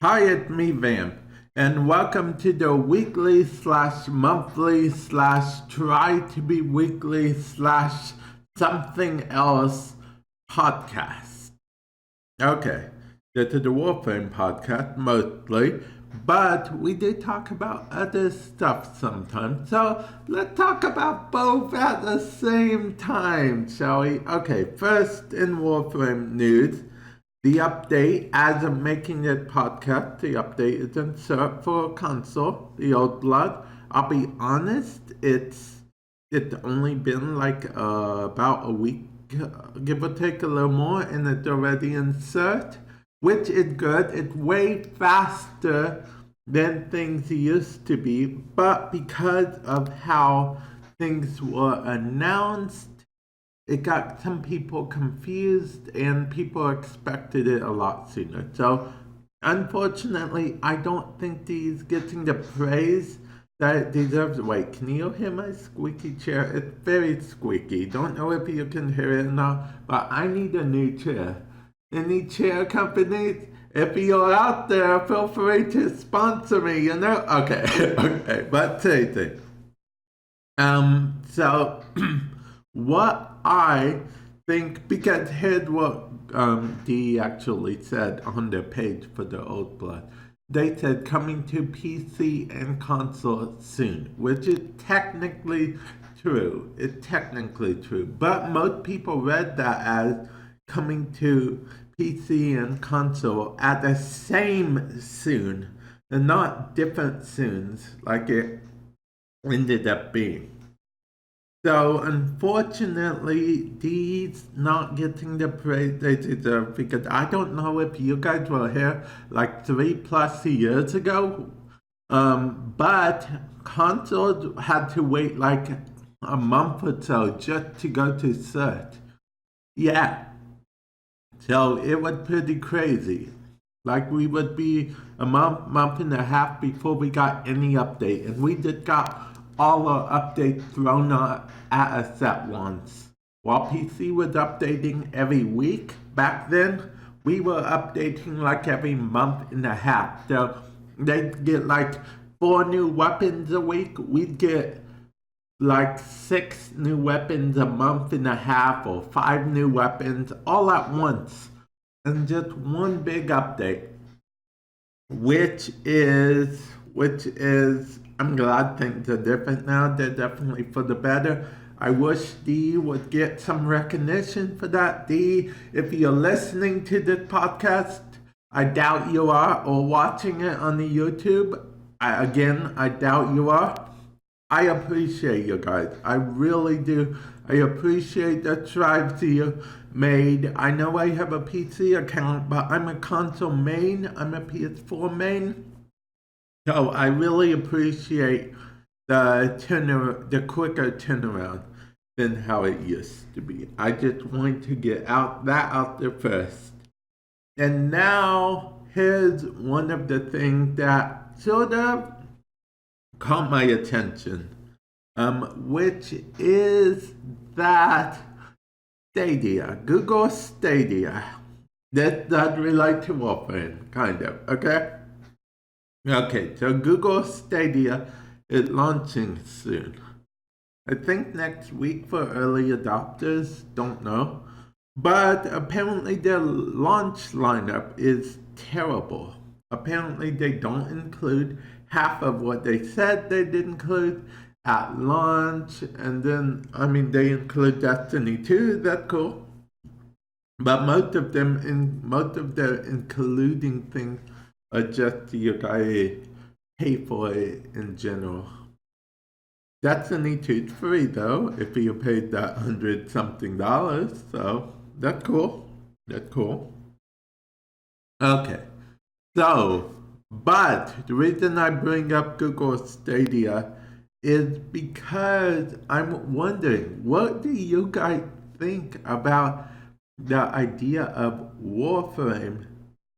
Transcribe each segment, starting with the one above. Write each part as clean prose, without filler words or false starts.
Hi, it's me, Vamp, and welcome to the weekly slash monthly slash try to be weekly slash something else podcast. Okay, this is the Warframe podcast mostly, but we do talk about other stuff sometimes. So let's talk about both at the same time, shall we? Okay, first in Warframe news. The update, as I'm making it podcast, the update is insert for console, the old blood. I'll be honest, it's only been like about a week, give or take a little more, and it's already insert, which is good. It's way faster than things used to be, but because of how things were announced, it got some people confused and people expected it a lot sooner. So unfortunately, I don't think he's getting the praise that it deserves. Wait, can you hear my squeaky chair? It's very squeaky. Don't know if you can hear it or not, but I need a new chair. Any chair companies? If you're out there, feel free to sponsor me, you know? Okay, okay, but seriously. So what I think, because here's what Dee actually said on their page for the Old Blood. They said coming to PC and console soon, which is technically true. It's technically true. But most people read that as coming to PC and console at the same soon, and not different soons like it ended up being. So unfortunately, these not getting the praise they deserve because I don't know if you guys were here like 3+ years ago, but consoles had to wait like a month or so just to go to cert. Yeah, so it was pretty crazy. Like we would be a month and a half before we got any update, and we just got all our updates thrown at us at once. While PC was updating every week back then, we were updating like every month and a half. So they'd get like 4 new weapons a week. We'd get like 6 new weapons a month and a half or 5 new weapons all at once and just one big update, which is I'm glad things are different now. They're definitely for the better. I wish Dee would get some recognition for that. Dee, if you're listening to this podcast, I doubt you are, or watching it on the YouTube, I doubt you are. I appreciate you guys. I really do. I appreciate the strives you made. I know I have a PC account, but I'm a console main. I'm a PS4 main. So I really appreciate the quicker turnaround than how it used to be. I just wanted to get that out there first. And now here's one of the things that sort of caught my attention, which is that Stadia, Google Stadia, that does relate to Warframe, kind of, okay? Okay, so Google Stadia is launching soon. I think next week for early adopters, don't know. But apparently their launch lineup is terrible. Apparently they don't include half of what they said they'd include at launch, and then they include Destiny 2, that's cool. But most of their including things are just you gotta pay for it in general. Destiny 2 is free though, if you paid that $100-something, so that's cool. That's cool. Okay. So, but the reason I bring up Google Stadia is because I'm wondering, what do you guys think about the idea of Warframe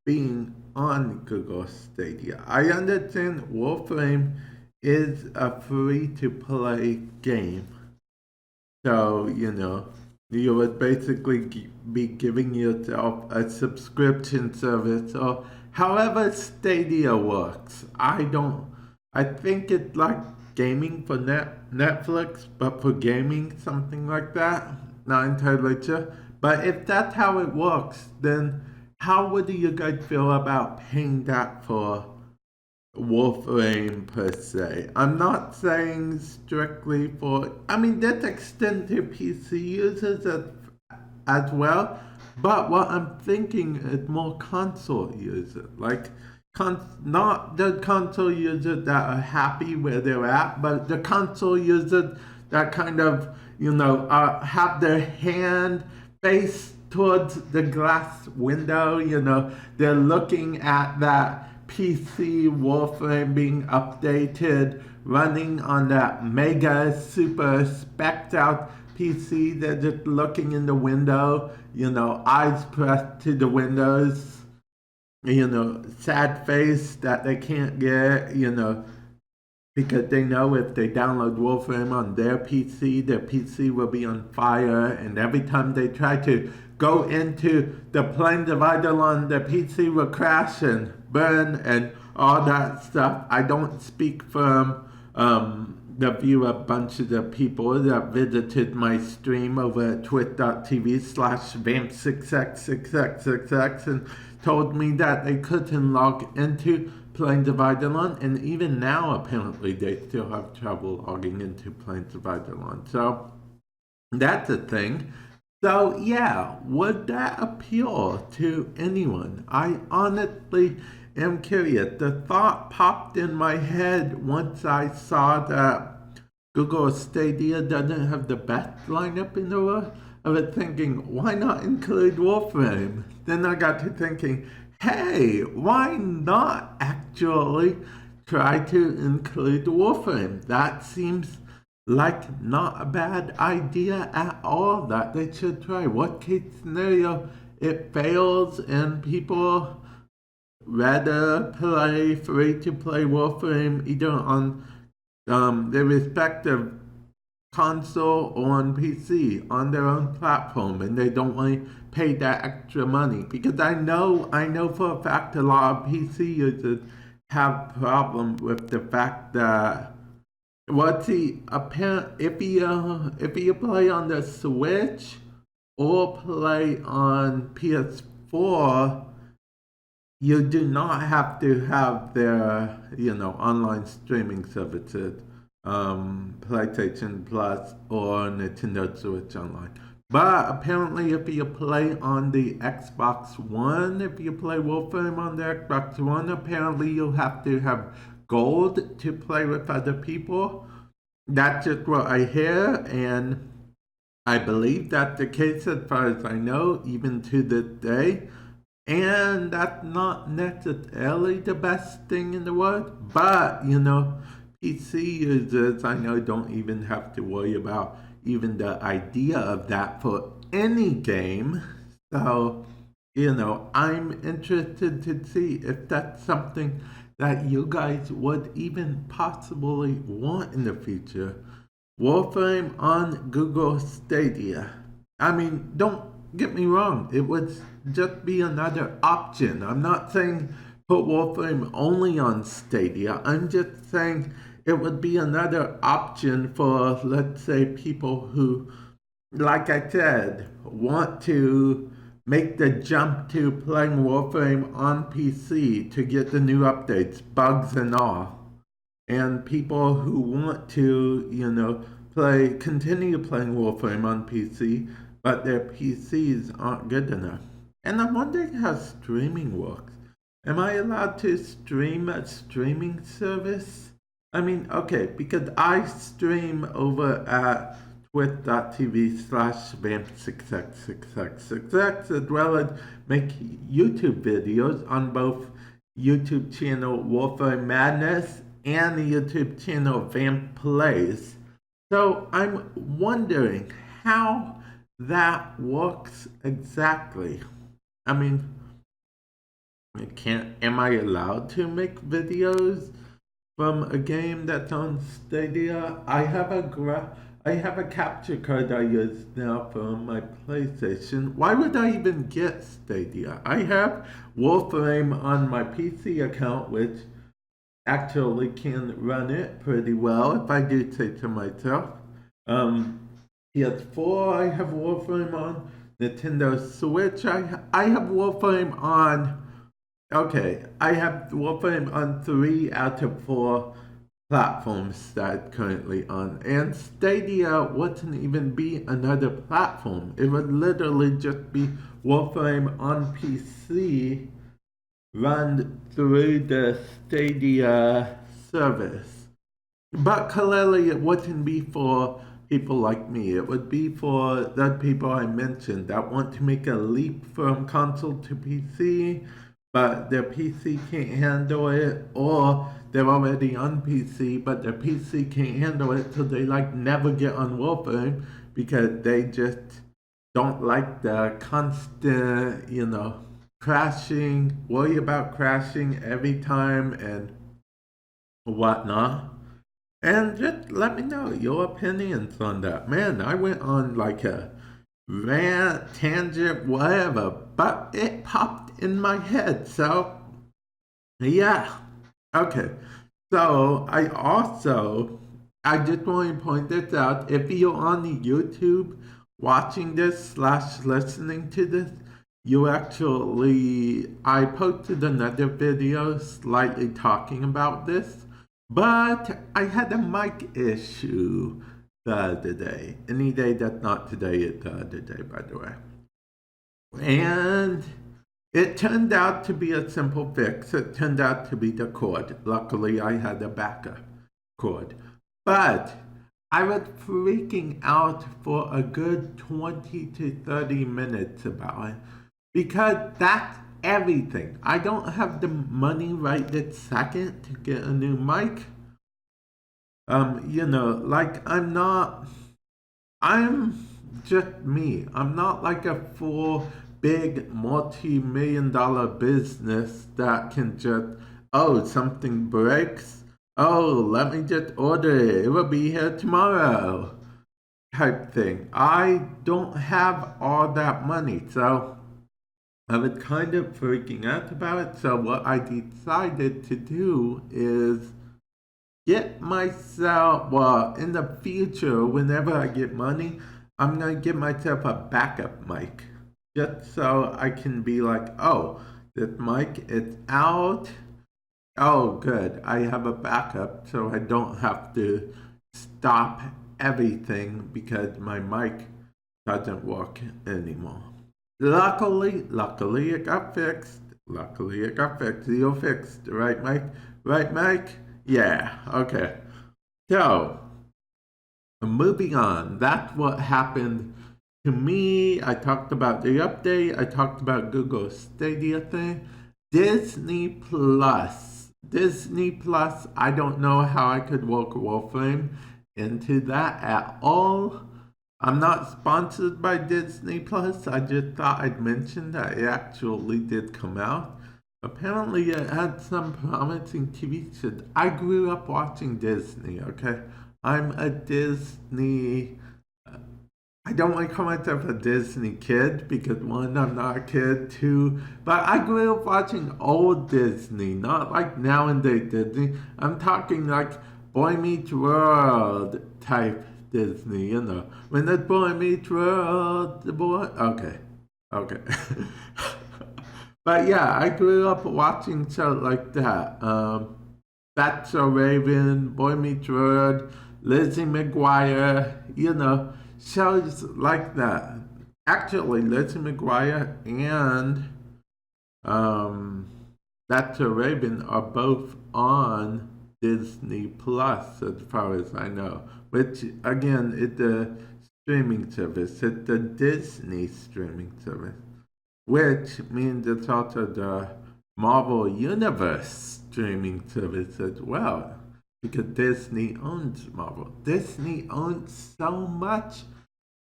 being on Google Stadia? I understand Warframe is a free-to-play game. So, you would basically be giving yourself a subscription service or however Stadia works, I think it's like gaming for Netflix, but for gaming, something like that. Not entirely sure. But if that's how it works, then how would you guys feel about paying that for Warframe per se? I'm not saying strictly for, I mean, that's extended to PC users as well, but what I'm thinking is more console users, like not the console users that are happy where they're at, but the console users that kind of, have their hand face towards the glass window, they're looking at that PC Warframe being updated, running on that mega super specced out PC. They're just looking in the window, eyes pressed to the windows, sad face that they can't get, because they know if they download Warframe on their PC will be on fire, and every time they try to go into the plane divider line, their PC will crash and burn and all that stuff. I don't speak from the view of a bunch of the people that visited my stream over at twitch.tv/vamp6x6x6x and told me that they couldn't log into Plane Divider Line, and even now apparently they still have trouble logging into Plane Divider Line. So that's a thing. So yeah, would that appeal to anyone? I honestly am curious. The thought popped in my head once I saw that Google Stadia doesn't have the best lineup in the world. I was thinking, why not include Warframe? Then I got to thinking, hey, why not actually try to include Warframe? That seems like not a bad idea at all that they should try. What case scenario it fails and people rather play free to play Warframe either on their respective console or on PC on their own platform, and they don't want to pay that extra money, because I know for a fact a lot of PC users have problem with the fact that if you play on the Switch or play on PS4, you do not have to have their online streaming services, PlayStation Plus or Nintendo Switch Online. But apparently if you play on the Xbox One, if you play Warframe on the Xbox One, apparently you'll have to have gold to play with other people. That's just what I hear, and I believe that's the case as far as I know, even to this day. And that's not necessarily the best thing in the world, but PC users I know don't even have to worry about even the idea of that for any game. So, I'm interested to see if that's something that you guys would even possibly want in the future. Warframe on Google Stadia. I mean, don't get me wrong, it would just be another option. I'm not saying put Warframe only on Stadia. I'm just saying it would be another option for, let's say, people who, like I said, want to make the jump to playing Warframe on PC to get the new updates, bugs and all. And people who want to, continue playing Warframe on PC, but their PCs aren't good enough. And I'm wondering how streaming works. Am I allowed to stream a streaming service? I mean, okay, because I stream over at twitch.tv/vamp6x6x6x, as well as make YouTube videos on both YouTube channel Warframe Madness and the YouTube channel Vamp Plays. So I'm wondering how that works exactly. I mean, am I allowed to make videos from a game that's on Stadia? I have a I have a capture card I use now for my PlayStation. Why would I even get Stadia? I have Warframe on my PC account, which actually can run it pretty well if I do say to myself. Um, PS4, I have Warframe on. Nintendo Switch, I have Warframe on. Okay, I have Warframe on 3 out of 4 platforms that it's currently on. And Stadia wouldn't even be another platform. It would literally just be Warframe on PC run through the Stadia service. But clearly, it wouldn't be for people like me. It would be for the people I mentioned that want to make a leap from console to PC, but their PC can't handle it, or they're already on PC, but their PC can't handle it, so they like never get on Warframe because they just don't like the constant, crashing, worry about crashing every time and whatnot. And just let me know your opinions on that. Man, I went on like a rant, tangent, whatever, but it popped in my head. So, yeah. Okay. So, I just want to point this out. If you're on the YouTube watching this slash listening to this, I posted another video slightly talking about this, but I had a mic issue the other day. Any day that's not today is the other day, by the way. And it turned out to be a simple fix. It turned out to be the cord. Luckily, I had a backup cord. But I was freaking out for a good 20 to 30 minutes about it because that's everything. I don't have the money right this second to get a new mic. I'm just me. I'm not like a full big multi-million-dollar business that can just, oh, something breaks. Oh, let me just order it. It will be here tomorrow type thing. I don't have all that money. So I was kind of freaking out about it. So what I decided to do is get myself, well, in the future, whenever I get money, I'm going to get myself a backup mic. Just so I can be like, oh, this mic is out. Oh, good. I have a backup so I don't have to stop everything because my mic doesn't work anymore. Luckily it got fixed. You're fixed, right, Mike? Right, Mike? Yeah, okay. So, moving on. That's what happened to me. I talked about the update. I talked about Google Stadia thing. Disney Plus. I don't know how I could work Warframe into that at all. I'm not sponsored by Disney Plus. I just thought I'd mention that it actually did come out. Apparently, it had some promising TV shows. I grew up watching Disney, okay? I'm a Disney. I don't want to call myself a Disney kid because one, I'm not a kid, two, but I grew up watching old Disney, not like nowadays Disney. I'm talking like Boy Meets World type Disney, When the boy meets world, the boy. Okay. But yeah, I grew up watching shows like that. That's So Raven, Boy Meets World, Lizzie McGuire, shows like that. Actually, Lizzie McGuire and That's So Raven are both on Disney Plus, as far as I know. Which, again, it's a streaming service. It's the Disney streaming service. Which means it's also the Marvel Universe streaming service as well. Because Disney owns Marvel. Disney owns so much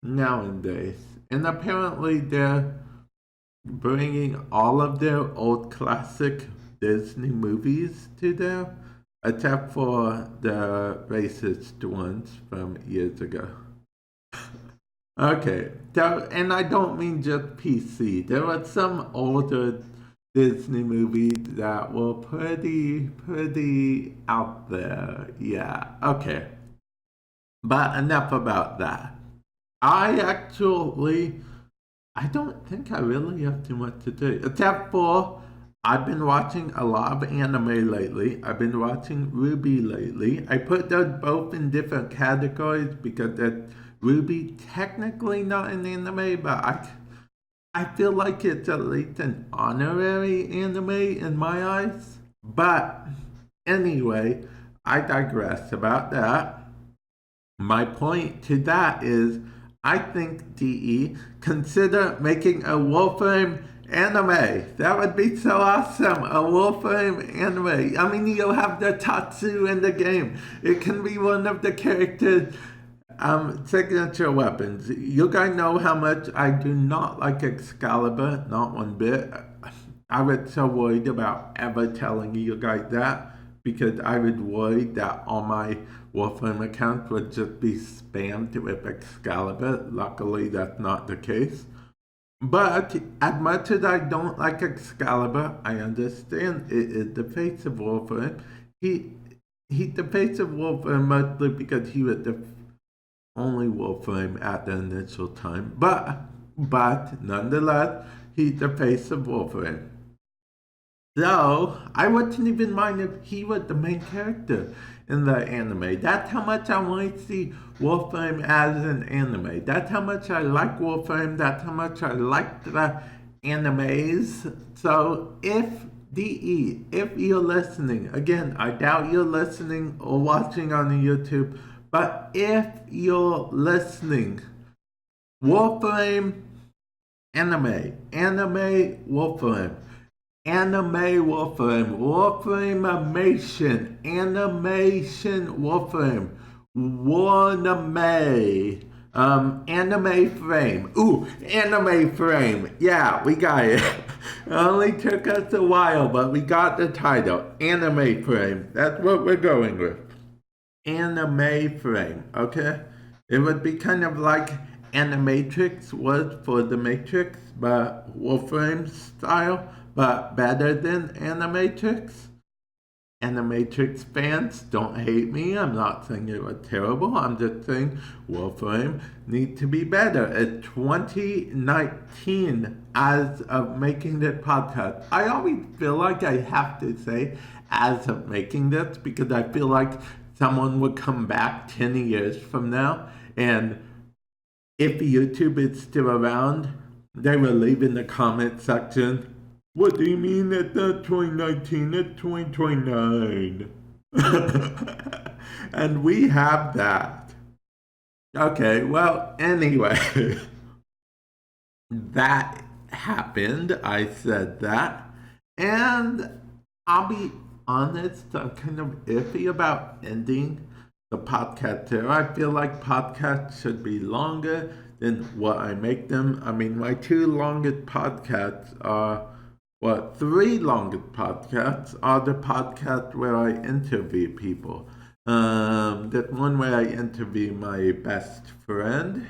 nowadays. And apparently they're bringing all of their old classic Disney movies to there, except for the racist ones from years ago. Okay, so, and I don't mean just PC. There were some older Disney movies that were pretty out there. Yeah, okay. But enough about that. I actually, I don't think I really have too much to do. Except for, I've been watching a lot of anime lately. I've been watching Ruby lately. I put those both in different categories because that Ruby technically not an anime, but I feel like it's at least an honorary anime in my eyes. But anyway, I digress about that. My point to that is, I think DE consider making a Warframe anime. That would be so awesome. A Warframe anime. I mean, you'll have the Tatsu in the game. It can be one of the characters' signature weapons. You guys know how much I do not like Excalibur, not one bit. I was so worried about ever telling you guys that because I was worried that all my Warframe accounts would just be spammed with Excalibur. Luckily, that's not the case. But as much as I don't like Excalibur, I understand it is the face of Warframe. He he's the face of Warframe mostly because he was the only Warframe at the initial time. But nonetheless, he's the face of Warframe. So, I wouldn't even mind if he was the main character in the anime. That's how much I want to see Warframe as an anime. That's how much I like Warframe. That's how much I like the animes. So, if DE, if you're listening, again, I doubt you're listening or watching on YouTube, but if you're listening, Warframe anime Warframe. Anime Warframe, animation Warframe, Warname, anime frame. Ooh, anime frame. Yeah, we got it. It only took us a while, but we got the title. Anime frame. That's what we're going with. Anime frame, okay? It would be kind of like Animatrix was for the Matrix, but Warframe style, but better than Animatrix. Animatrix fans, don't hate me. I'm not saying it was terrible. I'm just saying Warframe need to be better. It's 2019 as of making this podcast. I always feel like I have to say as of making this because I feel like someone would come back 10 years from now and if YouTube is still around, they will leave in the comment section, what do you mean it's not 2019, it's 2029? And we have that. Okay, well, anyway, that happened. I said that. And I'll be honest, I'm kind of iffy about ending the podcast here. I feel like podcasts should be longer than what I make them. I mean, my two longest podcasts are, three longest podcasts are the podcasts where I interview people. That one where I interview my best friend.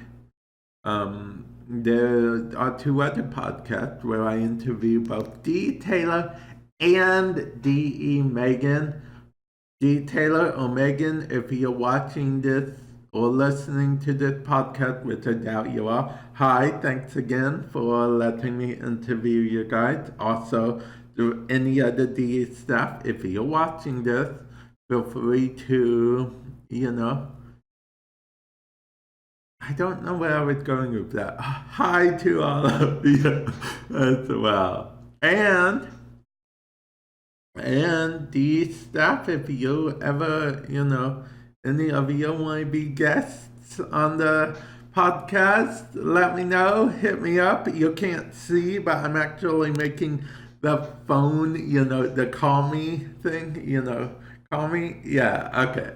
There are two other podcasts where I interview both D. Taylor and D.E. Megan. D. Taylor or Megan, if you're watching this or listening to this podcast, which I doubt you are, hi, thanks again for letting me interview you guys. Also, any other D stuff, if you're watching this, feel free to, I don't know where I was going with that. Hi to all of you as well. And the stuff, if you ever, any of you want to be guests on the podcast, let me know. Hit me up. You can't see, but I'm actually making the phone, the call me thing, call me. Yeah, okay.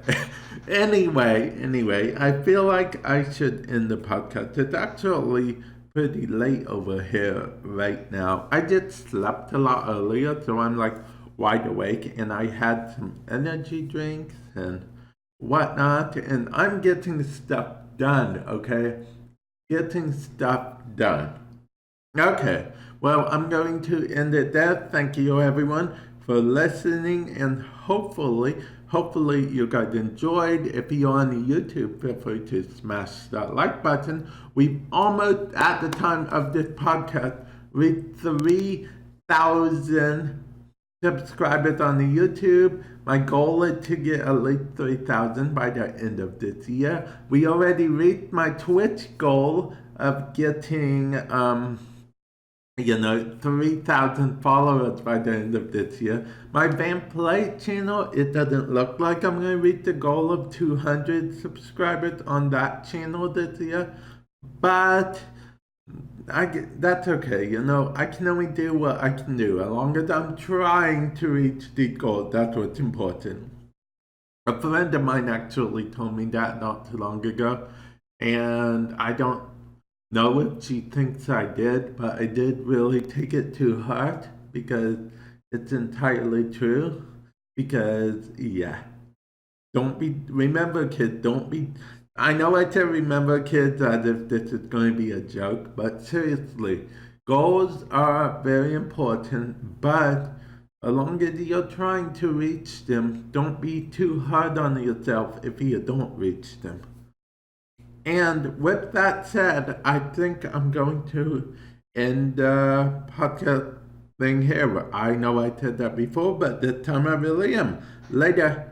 Anyway, I feel like I should end the podcast. It's actually pretty late over here right now. I just slept a lot earlier, so I'm like wide awake, and I had some energy drinks and whatnot, and I'm getting stuff done, okay? getting stuff done. Okay, well, I'm going to end it there. Thank you, everyone, for listening, and hopefully you guys enjoyed. If you're on YouTube, feel free to smash that like button. We've almost, at the time of this podcast, reached 3,000 subscribers on the YouTube. My goal is to get at least 3,000 by the end of this year. We already reached my Twitch goal of getting 3,000 followers by the end of this year. My Play channel, it doesn't look like I'm going to reach the goal of 200 subscribers on that channel this year, but that's okay. I can only do what I can do. As long as I'm trying to reach the goal, that's what's important. A friend of mine actually told me that not too long ago, and I don't know if she thinks I did, but I did really take it to heart because it's entirely true. Because, remember kids, I know I said remember kids as if this is going to be a joke, but seriously, goals are very important, but as long as you're trying to reach them, don't be too hard on yourself if you don't reach them. And with that said, I think I'm going to end the podcast thing here. I know I said that before, but this time I really am. Later.